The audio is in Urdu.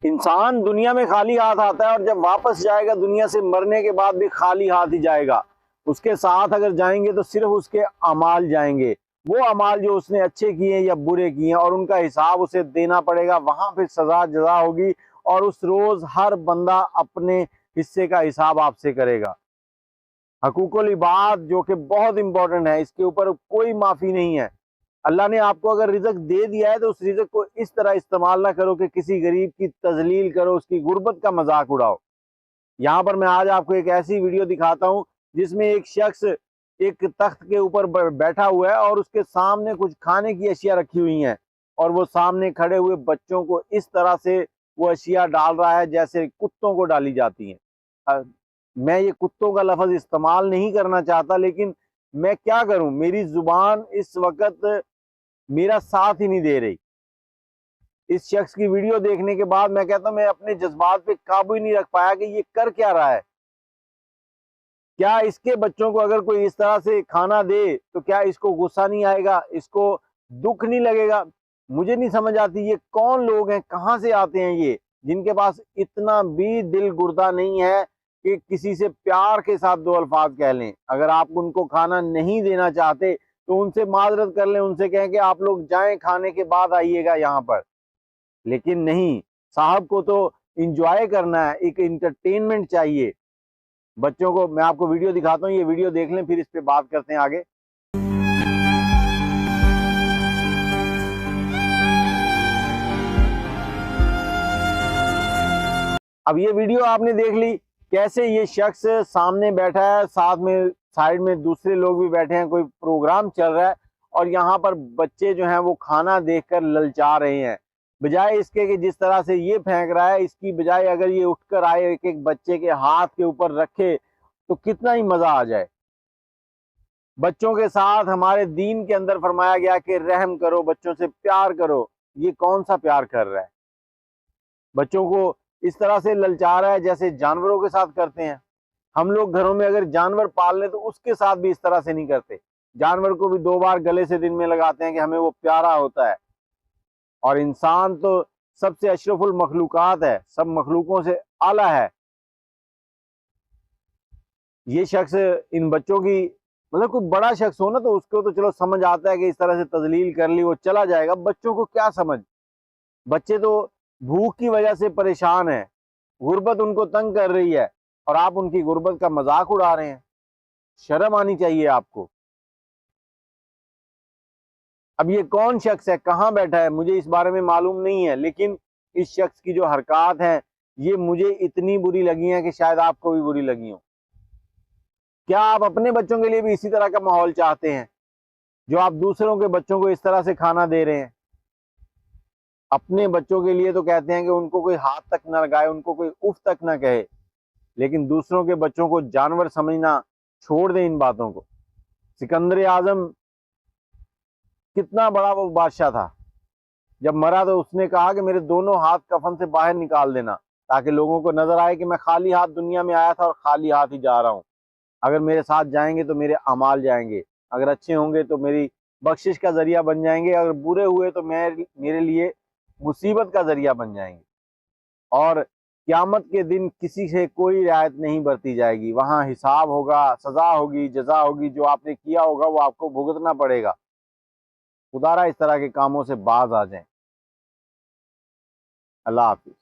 انسان دنیا میں خالی ہاتھ آتا ہے اور جب واپس جائے گا دنیا سے مرنے کے بعد بھی خالی ہاتھ ہی جائے گا. اس کے ساتھ اگر جائیں گے تو صرف اس کے اعمال جائیں گے، وہ اعمال جو اس نے اچھے کیے ہیں یا برے کیے ہیں، اور ان کا حساب اسے دینا پڑے گا. وہاں پہ سزا جزا ہوگی اور اس روز ہر بندہ اپنے حصے کا حساب آپ سے کرے گا. حقوق العباد جو کہ بہت امپورٹنٹ ہے، اس کے اوپر کوئی معافی نہیں ہے. اللہ نے آپ کو اگر رزق دے دیا ہے تو اس رزق کو اس طرح استعمال نہ کرو کہ کسی غریب کی تذلیل کرو، اس کی غربت کا مذاق اڑاؤ. یہاں پر میں آج آپ کو ایک ایسی ویڈیو دکھاتا ہوں جس میں ایک شخص ایک تخت کے اوپر بیٹھا ہوا ہے اور اس کے سامنے کچھ کھانے کی اشیاء رکھی ہوئی ہیں، اور وہ سامنے کھڑے ہوئے بچوں کو اس طرح سے وہ اشیاء ڈال رہا ہے جیسے کتوں کو ڈالی جاتی ہیں. میں یہ کتوں کا لفظ استعمال نہیں کرنا چاہتا، لیکن میں کیا کروں، میری زبان اس وقت میرا ساتھ ہی نہیں دے رہی. اس شخص کی ویڈیو دیکھنے کے بعد میں کہتا ہوں میں اپنے جذبات پہ قابو ہی نہیں رکھ پایا کہ یہ کر کیا رہا ہے. کیا اس کے بچوں کو اگر کوئی اس طرح سے کھانا دے تو کیا اس کو غصہ نہیں آئے گا، اس کو دکھ نہیں لگے گا؟ مجھے نہیں سمجھ آتی یہ کون لوگ ہیں، کہاں سے آتے ہیں یہ، جن کے پاس اتنا بھی دل گردہ نہیں ہے کہ کسی سے پیار کے ساتھ دو الفاظ کہہ لیں. اگر آپ ان کو کھانا نہیں دینا چاہتے تو ان سے معذرت کر لیں، ان سے کہیں کہ آپ لوگ جائیں، کھانے کے بعد آئیے گا یہاں پر. لیکن نہیں، صاحب کو تو انجوائے کرنا ہے، ایک انٹرٹینمنٹ چاہیے. بچوں کو میں آپ کو ویڈیو دکھاتا ہوں، یہ ویڈیو دیکھ لیں پھر اس پہ بات کرتے ہیں آگے. اب یہ ویڈیو آپ نے دیکھ لی کیسے یہ شخص سامنے بیٹھا ہے، ساتھ میں سائیڈ میں دوسرے لوگ بھی بیٹھے ہیں، کوئی پروگرام چل رہا ہے اور یہاں پر بچے جو ہیں وہ کھانا دیکھ کر للچا رہے ہیں. بجائے اس کے کہ جس طرح سے یہ پھینک رہا ہے، اس کی بجائے اگر یہ اٹھ کر آئے ایک ایک بچے کے ہاتھ کے اوپر رکھے تو کتنا ہی مزہ آ جائے. بچوں کے ساتھ ہمارے دین کے اندر فرمایا گیا کہ رحم کرو، بچوں سے پیار کرو. یہ کون سا پیار کر رہا ہے؟ بچوں کو اس طرح سے للچا رہا ہے جیسے جانوروں کے ساتھ کرتے ہیں. ہم لوگ گھروں میں اگر جانور پال لیں تو اس کے ساتھ بھی اس طرح سے نہیں کرتے. جانور کو بھی 2 بار گلے سے دن میں لگاتے ہیں کہ ہمیں وہ پیارا ہوتا ہے. اور انسان تو سب سے اشرف المخلوقات ہے، سب مخلوقوں سے اعلیٰ ہے. یہ شخص ان بچوں کی مطلب کوئی بڑا شخص ہو نا تو اس کو تو چلو سمجھ آتا ہے کہ اس طرح سے تذلیل کر لی وہ چلا جائے گا. بچوں کو کیا سمجھ؟ بچے تو بھوک کی وجہ سے پریشان ہیں، غربت ان کو تنگ کر رہی ہے اور آپ ان کی غربت کا مذاق اڑا رہے ہیں. شرم آنی چاہیے آپ کو. اب یہ کون شخص ہے، کہاں بیٹھا ہے، مجھے اس بارے میں معلوم نہیں ہے، لیکن اس شخص کی جو حرکات ہیں یہ مجھے اتنی بری لگی ہیں کہ شاید آپ کو بھی بری لگی ہوں. کیا آپ اپنے بچوں کے لیے بھی اسی طرح کا ماحول چاہتے ہیں جو آپ دوسروں کے بچوں کو اس طرح سے کھانا دے رہے ہیں؟ اپنے بچوں کے لیے تو کہتے ہیں کہ ان کو کوئی ہاتھ تک نہ لگائے، ان کو کوئی اف تک نہ کہے، لیکن دوسروں کے بچوں کو جانور سمجھنا چھوڑ دیں ان باتوں کو. سکندر اعظم کتنا بڑا وہ بادشاہ تھا، جب مرا تو اس نے کہا کہ میرے دونوں ہاتھ کفن سے باہر نکال دینا تاکہ لوگوں کو نظر آئے کہ میں خالی ہاتھ دنیا میں آیا تھا اور خالی ہاتھ ہی جا رہا ہوں. اگر میرے ساتھ جائیں گے تو میرے اعمال جائیں گے، اگر اچھے ہوں گے تو میری بخشش کا ذریعہ بن جائیں گے، اگر برے ہوئے تو میرے لیے مصیبت کا ذریعہ بن جائیں گے. اور قیامت کے دن کسی سے کوئی رعایت نہیں برتی جائے گی. وہاں حساب ہوگا، سزا ہوگی، جزا ہوگی، جو آپ نے کیا ہوگا وہ آپ کو بھگتنا پڑے گا. خدا را اس طرح کے کاموں سے باز آ جائیں. اللہ حافظ.